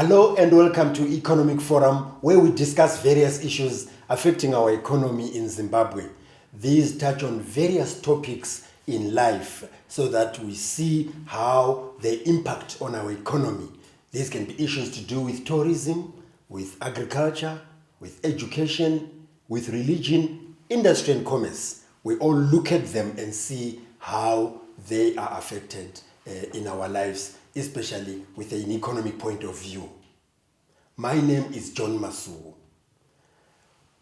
Hello and welcome to Economic Forum, where we discuss various issues affecting our economy in Zimbabwe. These touch on various topics in life so that we see how they impact on our economy. These can be issues to do with tourism, with agriculture, with education, with religion, industry and commerce. We all look at them and see how they are affected in our lives, especially with an economic point of view. My name is John Masuku.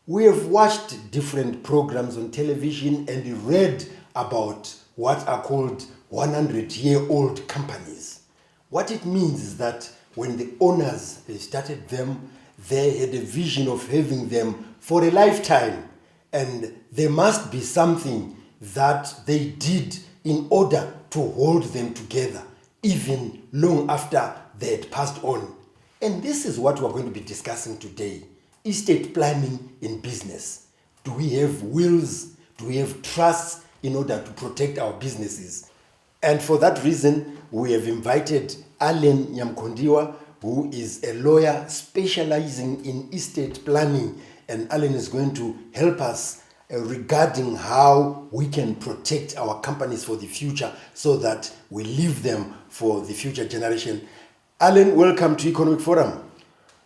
We have watched different programs on television and read about what are called 100-year-old companies. What it means is that when the owners started them, they had a vision of having them for a lifetime, and there must be something that they did in order to hold them together, even long after they had passed on. And this is what we're going to be discussing today. Estate planning in business. Do we have wills? Do we have trusts in order to protect our businesses? And for that reason, we have invited Nyamukondiwa, who is a lawyer specializing in estate planning. And Alan is going to help us regarding how we can protect our companies for the future so that we leave them for the future generation. Alan, welcome to Economic Forum.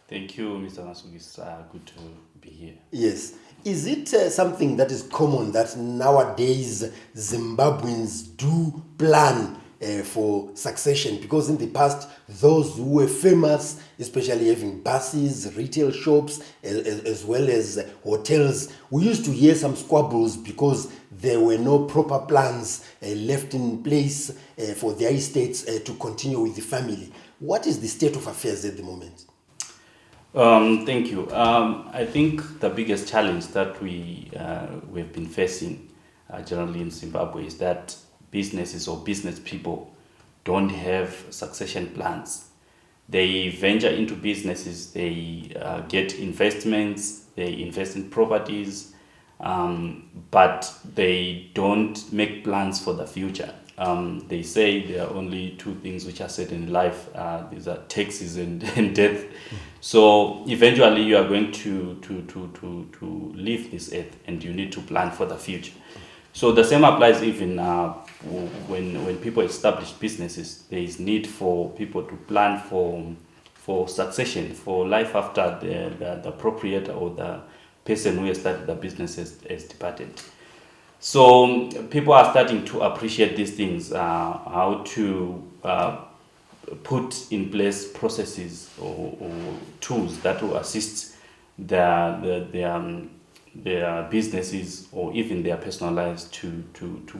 Thank you, Mr. Masuku. It's good to be here. Yes. Is it something that is common that nowadays Zimbabweans do plan for succession? Because in the past, those who were famous, especially having buses, retail shops, as well as hotels, we used to hear some squabbles because there were no proper plans left in place for their estates to continue with the family. What is the state of affairs at the moment? Thank you. I think the biggest challenge that we've been facing generally in Zimbabwe is that businesses or business people don't have succession plans. They venture into businesses, they get investments, they invest in properties, but they don't make plans for the future. They say there are only two things which are certain in life. These are taxes and death. So eventually you are going to leave this earth, and you need to plan for the future. So the same applies even when people establish businesses. There is need for people to plan for succession, for life after the proprietor or the person who has started the business has departed. So people are starting to appreciate these things, how to put in place processes or tools that will assist their businesses or even their personal lives to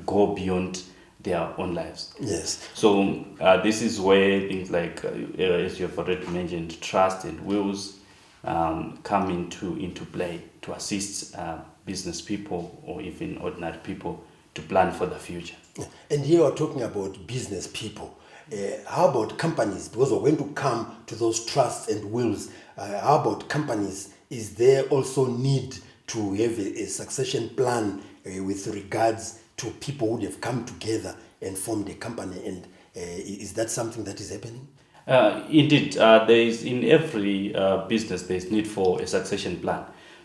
go beyond their own lives. Yes. So this is where things like, as you have already mentioned, trust and wills come into play to assist business people or even ordinary people to plan for the future. And here we're talking about business people. How about companies? Because we're going to come to those trusts and wills. How about companies? Is there also need to have a succession plan with regards to people who have come together and formed a company? And is that something that is happening? Indeed, there is in every business there is need for a succession plan.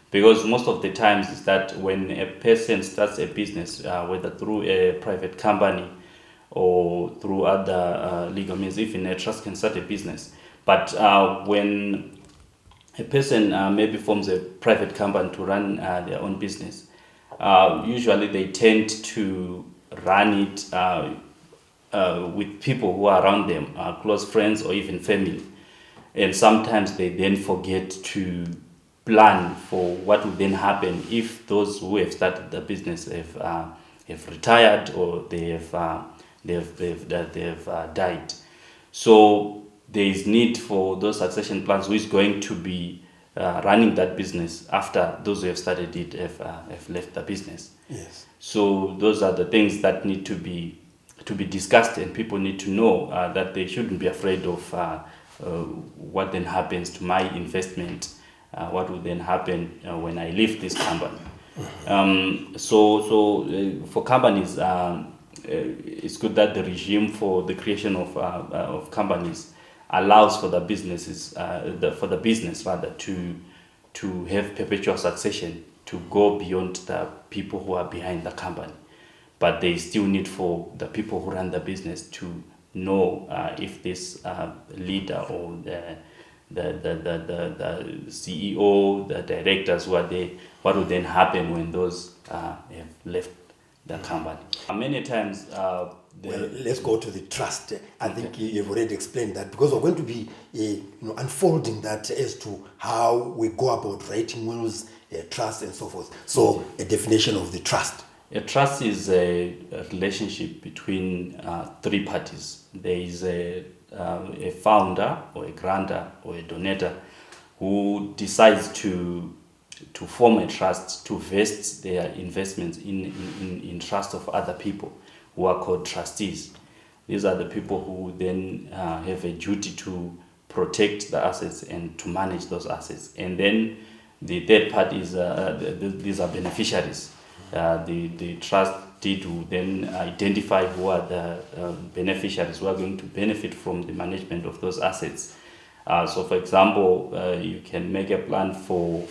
Because most of the times is that when a person starts a business, whether through a private company or through other legal means, even a trust can start a business. But when a person maybe forms a private company to run their own business, usually they tend to run it with people who are around them, close friends or even family. And sometimes they then forget to plan for what will then happen if those who have started the business have retired or they have died. So there is need for those succession plans. Who is going to be running that business after those who have started it have left the business? Yes. So those are the things that need to be discussed, and people need to know that they shouldn't be afraid of what then happens to my investment. What will then happen when I leave this company? So for companies, it's good that the regime for the creation of companies allows for the businesses, for the business rather, to have perpetual succession, to go beyond the people who are behind the company. But there is still need for the people who run the business to know if this leader or the CEO, the directors who are there, what will then happen when those have left the company. Many times, Well, let's go to the trust. I think you've already explained that, because we're going to be unfolding that as to how we go about writing wills, trust, and so forth. So, a definition of the trust. a trust is a relationship between three parties. There is a founder or a grantor or a donator who decides to form a trust to vest their investments in trust of other people who are called trustees. These are the people who then have a duty to protect the assets and to manage those assets. And then the third party is these are beneficiaries. The trustee to then identify who are the beneficiaries who are going to benefit from the management of those assets. So, for example, you can make a plan for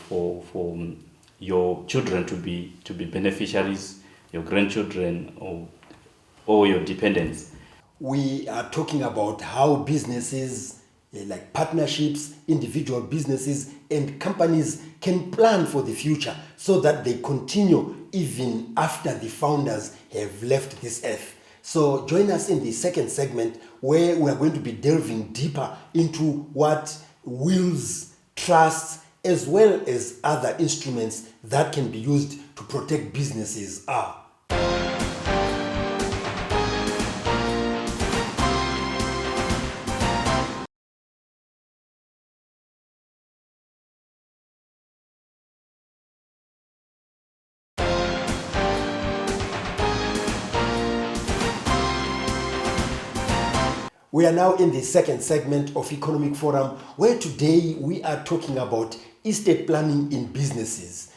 your children to be beneficiaries, your grandchildren, or your dependents. We are talking about how businesses, like partnerships, individual businesses, and companies can plan for the future so that they continue even after the founders have left this earth. So join us in the second segment, where we are going to be delving deeper into what wills, trusts, as well as other instruments that can be used to protect businesses are. We are now in the second segment of Economic Forum, where today we are talking about estate planning in businesses.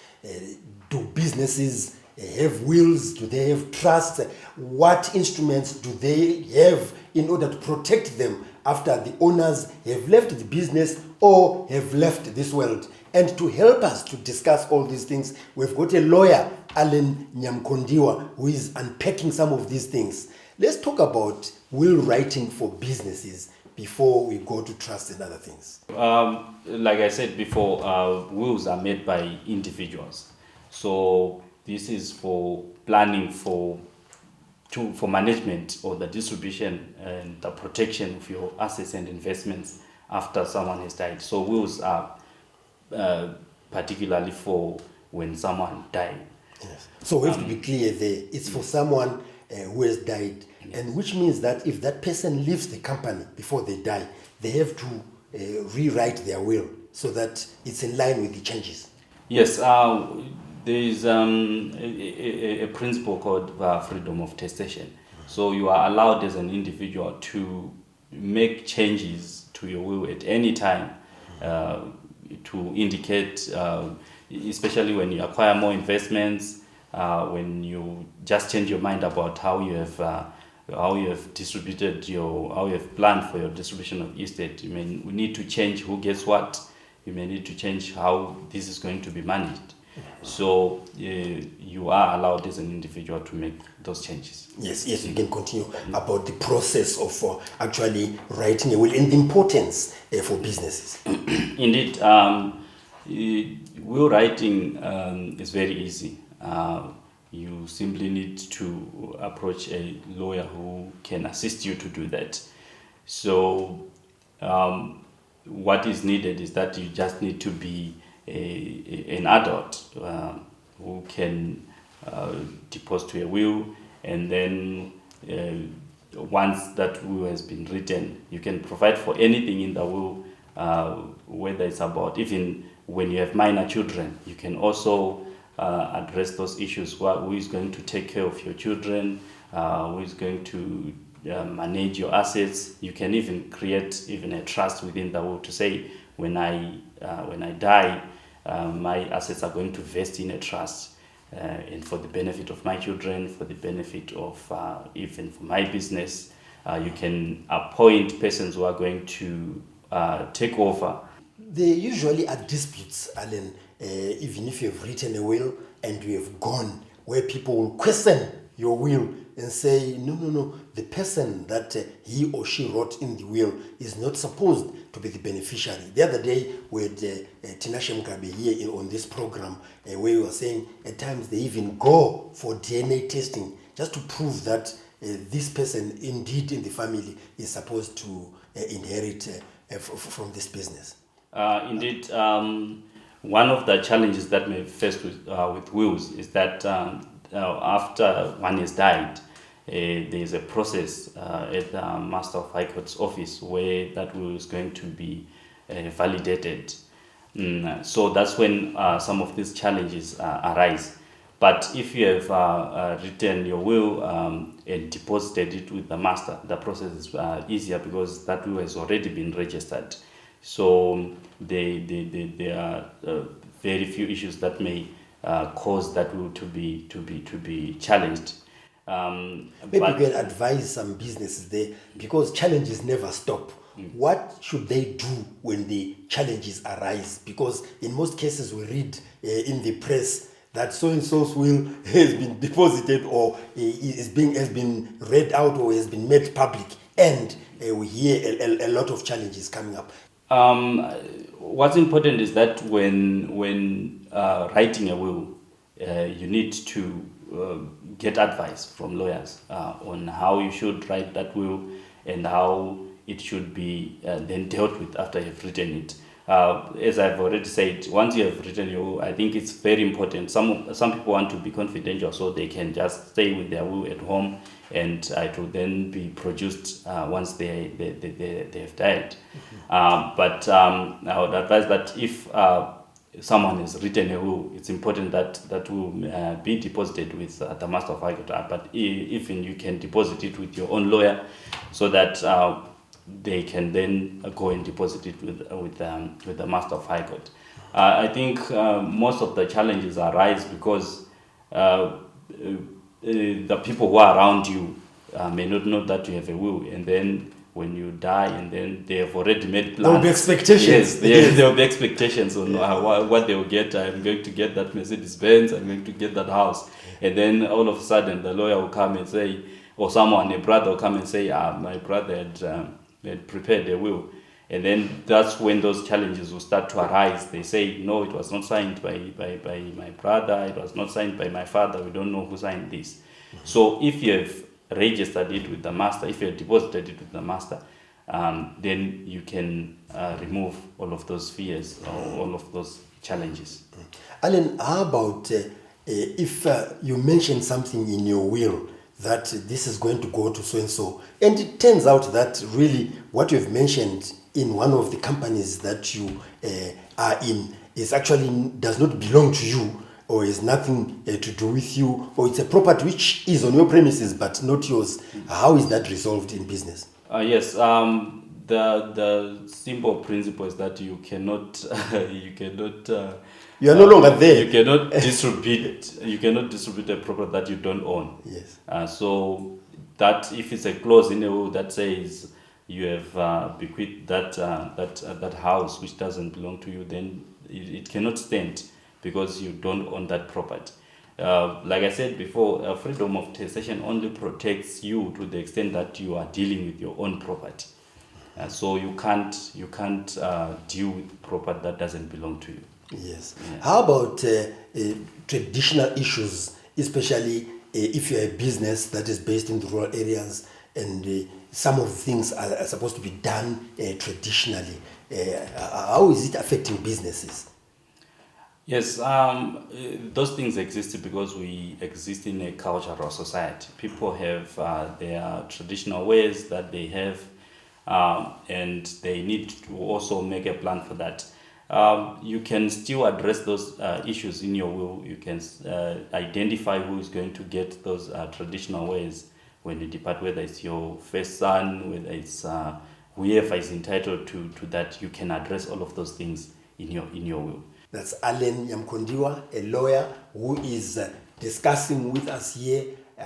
Do businesses have wills? Do they have trusts? What instruments do they have in order to protect them after the owners have left the business or have left this world? And to help us to discuss all these things, we've got a lawyer, Alan Nyamukondiwa, who is unpacking some of these things. Let's talk about will writing for businesses before we go to trust and other things. Like I said before, wills are made by individuals. So this is for planning for management or the distribution and the protection of your assets and investments after someone has died. So wills are particularly for when someone died. Yes. So we have to be clear there. It's for someone who has died, and which means that if that person leaves the company before they die, they have to rewrite their will so that it's in line with the changes. Yes, there is a principle called freedom of testation. So you are allowed as an individual to make changes to your will at any time to indicate, especially when you acquire more investments, when you just change your mind about how you have distributed how you have planned for your distribution of estate. You may need to change who gets what. You may need to change how this is going to be managed. So you are allowed as an individual to make those changes. Yes, you can continue about the process of actually writing a will and the importance for businesses. Indeed, will writing is very easy. You simply need to approach a lawyer who can assist you to do that. So what is needed is that you just need to be an adult who can deposit to a will, and then once that will has been written, you can provide for anything in the will, whether it's about, even when you have minor children, you can also address those issues. Who is going to take care of your children? Who is going to manage your assets? You can even create even a trust within the will to say, when I die, my assets are going to vest in a trust, and for the benefit of my children, for the benefit of even for my business. You can appoint persons who are going to take over. There usually are disputes, Alan, even if you have written a will and you have gone, where people will question your will and say, no, the person that he or she wrote in the will is not supposed to be the beneficiary. The other day we had Tinashe Mkabe here on this program where we were saying at times they even go for DNA testing just to prove that this person indeed in the family is supposed to inherit from this business. Indeed, one of the challenges that may be faced with wills is that after one has died, there is a process at the Master of High Court's office where that will is going to be validated. So that's when some of these challenges arise. But if you have written your will and deposited it with the master, the process is easier because that will has already been registered. So there are very few issues that may cause that will to be challenged. Maybe you can advise some businesses there because challenges never stop. What should they do when the challenges arise? Because in most cases we read in the press that so-and-so's will has been deposited or has been read out or has been made public, and we hear a lot of challenges coming up. What's important is that when writing a will, you need to get advice from lawyers on how you should write that will and how it should be then dealt with after you've written it. As I've already said, once you have written your will, I think it's very important. Some people want to be confidential, so they can just stay with their will at home, and it will then be produced once they have died. But I would advise that if someone has written a will, it's important that that will be deposited with the Master of High Court. But even you can deposit it with your own lawyer, so that they can then go and deposit it with the Master of High Court. I think most of the challenges arise because the people who are around you may not know that you have a will, and then when you die, and then they have already made plans. There will be expectations. Yes, there will be expectations on what they will get. I'm going to get that Mercedes-Benz, I'm going to get that house. And then all of a sudden the lawyer will come and say, or someone, a brother will come and say, my brother had prepared a will. And then that's when those challenges will start to arise. They say, no, it was not signed by my brother, it was not signed by my father, we don't know who signed this. So if you have registered it with the master, if you have deposited it with the master, then you can remove all of those fears or all of those challenges. Alan, how about if you mention something in your will that this is going to go to so-and-so, and it turns out that really what you've mentioned in one of the companies that you are in is actually does not belong to you, or is nothing to do with you, or it's a property which is on your premises but not yours. How is that resolved in business? Yes, the simple principle is that you cannot You are no longer there. You cannot distribute a property that you don't own. Yes. So that if it's a clause in a will that says you have bequeathed that house which doesn't belong to you, then it cannot stand because you don't own that property. Like I said before, freedom of taxation only protects you to the extent that you are dealing with your own property. So you can't deal with property that doesn't belong to you. Yes. Yeah. How about traditional issues, especially if you're a business that is based in the rural areas and some of the things are supposed to be done traditionally? How is it affecting businesses? Yes, those things exist because we exist in a cultural society. People have their traditional ways that they have, and they need to also make a plan for that. You can still address those issues in your will. You can identify who is going to get those traditional ways when you depart, whether it's your first son, whether it's whoever is entitled to that. You can address all of those things in your will. That's Alan Nyamukondiwa, a lawyer who is discussing with us here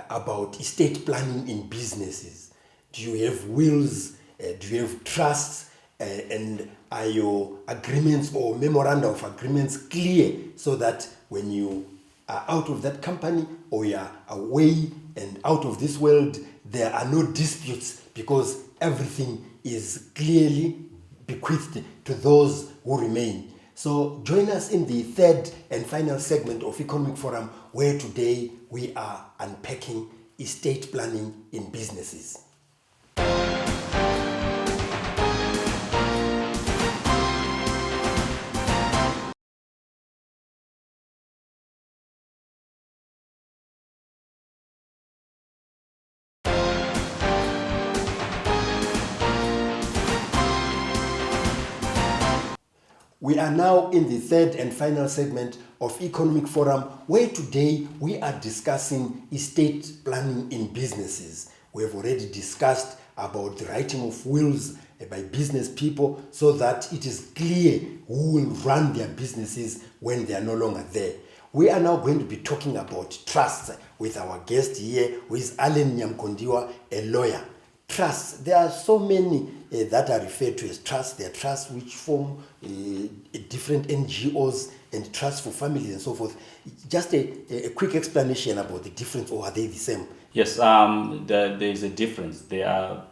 about estate planning in businesses. Do you have wills? Do you have trusts? And are your agreements or memoranda of agreements clear so that when you are out of that company or you are away and out of this world, there are no disputes because everything is clearly bequeathed to those who remain. So join us in the third and final segment of Economic Forum, where today we are unpacking estate planning in businesses. We are now in the third and final segment of Economic Forum, where today we are discussing estate planning in businesses. We have already discussed about the writing of wills by business people so that it is clear who will run their businesses when they are no longer there. We are now going to be talking about trusts with our guest here, who is Alan Nyamukondiwa, a lawyer. Trusts, there are so many that are referred to as trusts. There are trusts which form different NGOs and trusts for families and so forth. Just a quick explanation about the difference, or are they the same? Yes, there is a difference. There are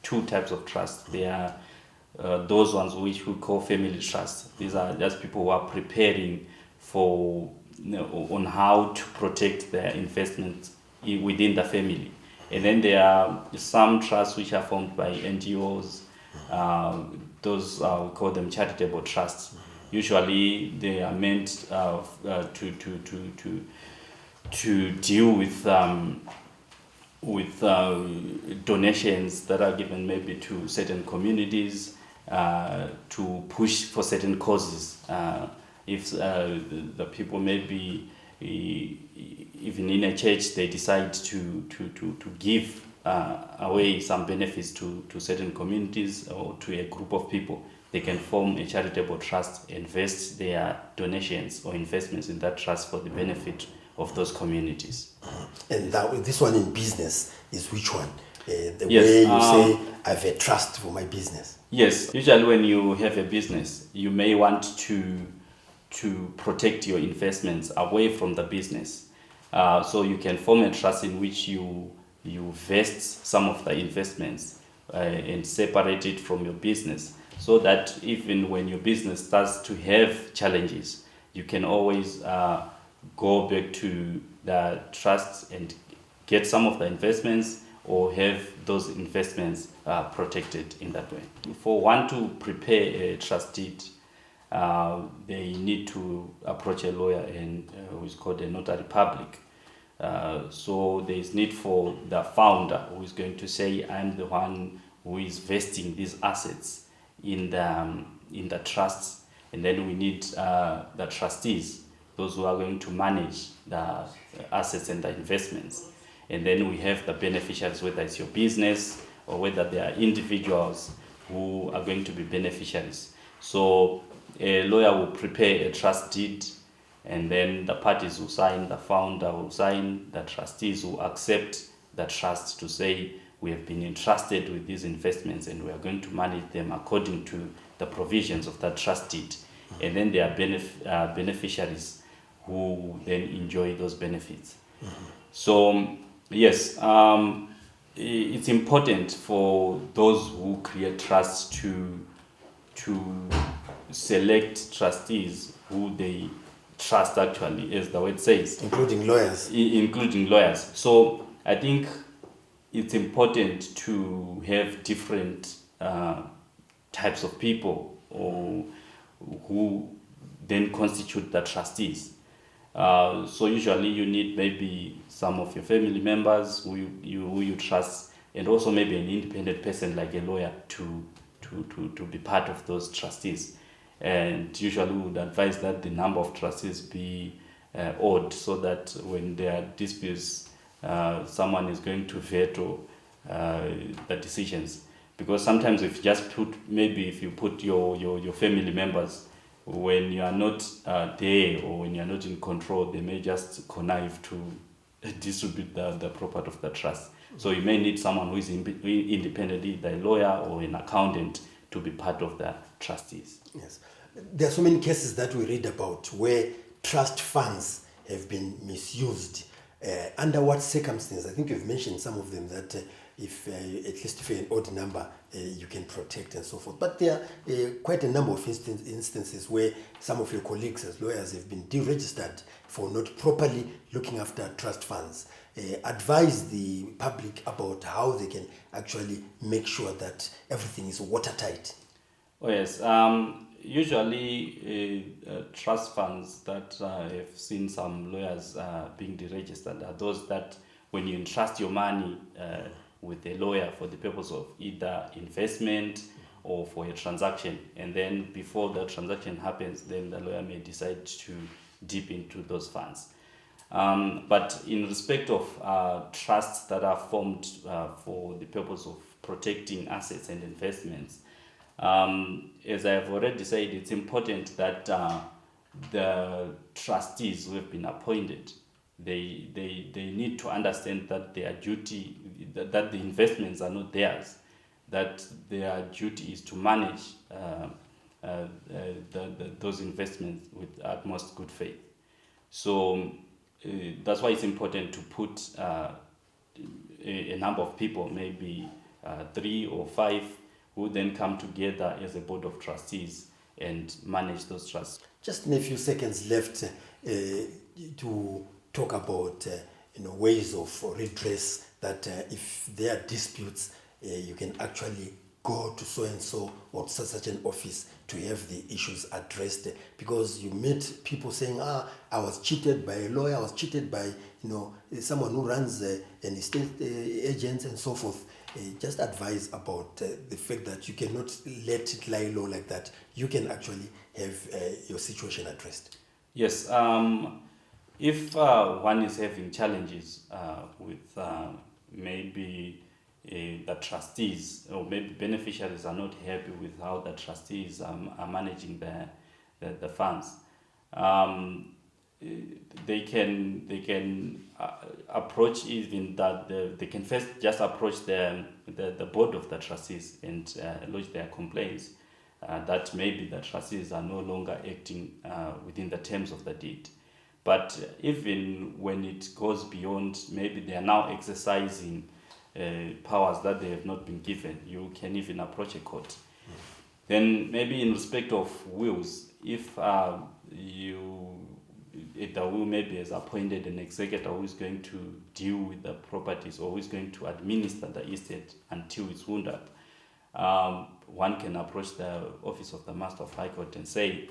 two types of trusts. There are those ones which we call family trusts. These are just people who are preparing for on how to protect their investments within the family. And then there are some trusts which are formed by NGOs. Those we call them charitable trusts. Usually, they are meant to deal with donations that are given maybe to certain communities to push for certain causes. If the people maybe even in a church, they decide to give away some benefits to certain communities or to a group of people, they can form a charitable trust, invest their donations or investments in that trust for the benefit of those communities. And this one in business is which one? The Yes, way you say, I have a trust for my business. Yes, usually when you have a business, you may want to protect your investments away from the business. So you can form a trust in which you vest some of the investments and separate it from your business, so that even when your business starts to have challenges, you can always go back to the trust and get some of the investments or have those investments protected in that way. For one to prepare a trust deed, they need to approach a lawyer and who is called a notary public. So there is need for the founder who is going to say, I'm the one who is vesting these assets in the trusts, and then we need the trustees, those who are going to manage the assets and the investments. And then we have the beneficiaries, whether it's your business or whether they are individuals who are going to be beneficiaries. So a lawyer will prepare a trust deed, and then the parties will sign, the founder will sign, the trustees will accept the trust to say, we have been entrusted with these investments and we are going to manage them according to the provisions of that trust deed. And then there are beneficiaries who then enjoy those benefits. Mm-hmm. So, yes, it's important for those who create trusts to select trustees who they trust, actually, as the word says. Including lawyers. Including lawyers. So I think it's important to have different types of people who then constitute the trustees. So usually you need maybe some of your family members who you trust, and also maybe an independent person like a lawyer to be part of those trustees. And usually we would advise that the number of trustees be odd, so that when there are disputes, someone is going to veto the decisions. Because sometimes if you put your family members, when you are not there or when you are not in control, they may just connive to distribute the property of the trust. So you may need someone who is independent, either a lawyer or an accountant, to be part of the trustees. Yes. There are so many cases that we read about where trust funds have been misused. Under what circumstances? I think you've mentioned some of them, that if at least if you're an odd number, you can protect and so forth. But there are quite a number of instances where some of your colleagues as lawyers have been deregistered for not properly looking after trust funds. Advise the public about how they can actually make sure that everything is watertight. Oh yes, usually trust funds that have seen some lawyers being deregistered are those that when you entrust your money with a lawyer for the purpose of either investment or for a transaction, and then before the transaction happens, then the lawyer may decide to dip into those funds. But in respect of trusts that are formed for the purpose of protecting assets and investments, as I have already said, it's important that the trustees who have been appointed, they need to understand that their duty, that the investments are not theirs, that their duty is to manage those investments with utmost good faith. So that's why it's important to put a number of people, maybe 3 or 5, who then come together as a board of trustees and manage those trusts. Just in a few seconds left to talk about ways of redress, that if there are disputes, you can actually go to so and so or such an office to have the issues addressed, because you meet people saying, I was cheated by a lawyer, I was cheated by someone who runs an estate agent and so forth. Just advise about the fact that you cannot let it lie low like that. You can actually have your situation addressed. Yes, if one is having challenges with maybe the trustees, or maybe beneficiaries are not happy with how the trustees are managing the funds, they can approach even that they can first just approach the board of the trustees and lodge their complaints that maybe the trustees are no longer acting within the terms of the deed. But even when it goes beyond, maybe they are now exercising powers that they have not been given, you can even approach a court. Then maybe in respect of wills, if the will maybe has appointed an executor who is going to deal with the properties or who is going to administer the estate until it's wound up, one can approach the office of the Master of High Court and say,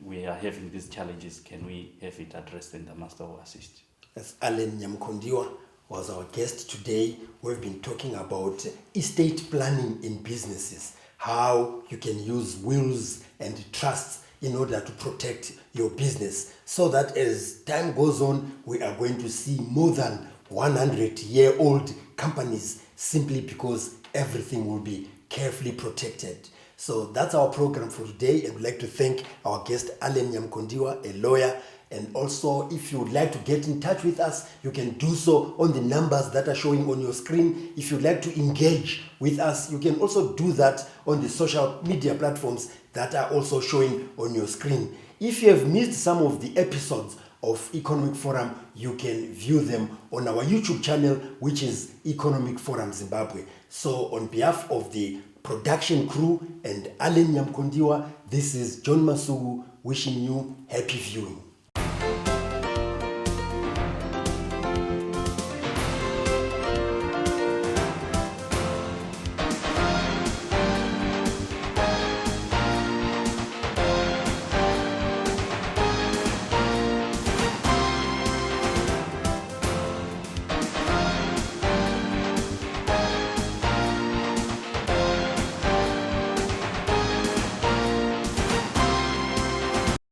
we are having these challenges, can we have it addressed, and the Master will assist. As Alan Nyamukondiwa was our guest today. We've been talking about estate planning in businesses, how you can use wills and trusts in order to protect your business, so that as time goes on, we are going to see more than 100-year-old companies, simply because everything will be carefully protected. So that's our program for today, and we'd like to thank our guest Alan Nyamukondiwa, a lawyer. And also, if you would like to get in touch with us, you can do so on the numbers that are showing on your screen. If you'd like to engage with us, you can also do that on the social media platforms that are also showing on your screen. If you have missed some of the episodes of Economic Forum, you can view them on our YouTube channel, which is Economic Forum Zimbabwe. So on behalf of the production crew and Alan Nyamukondiwa, this is John Masugu wishing you happy viewing.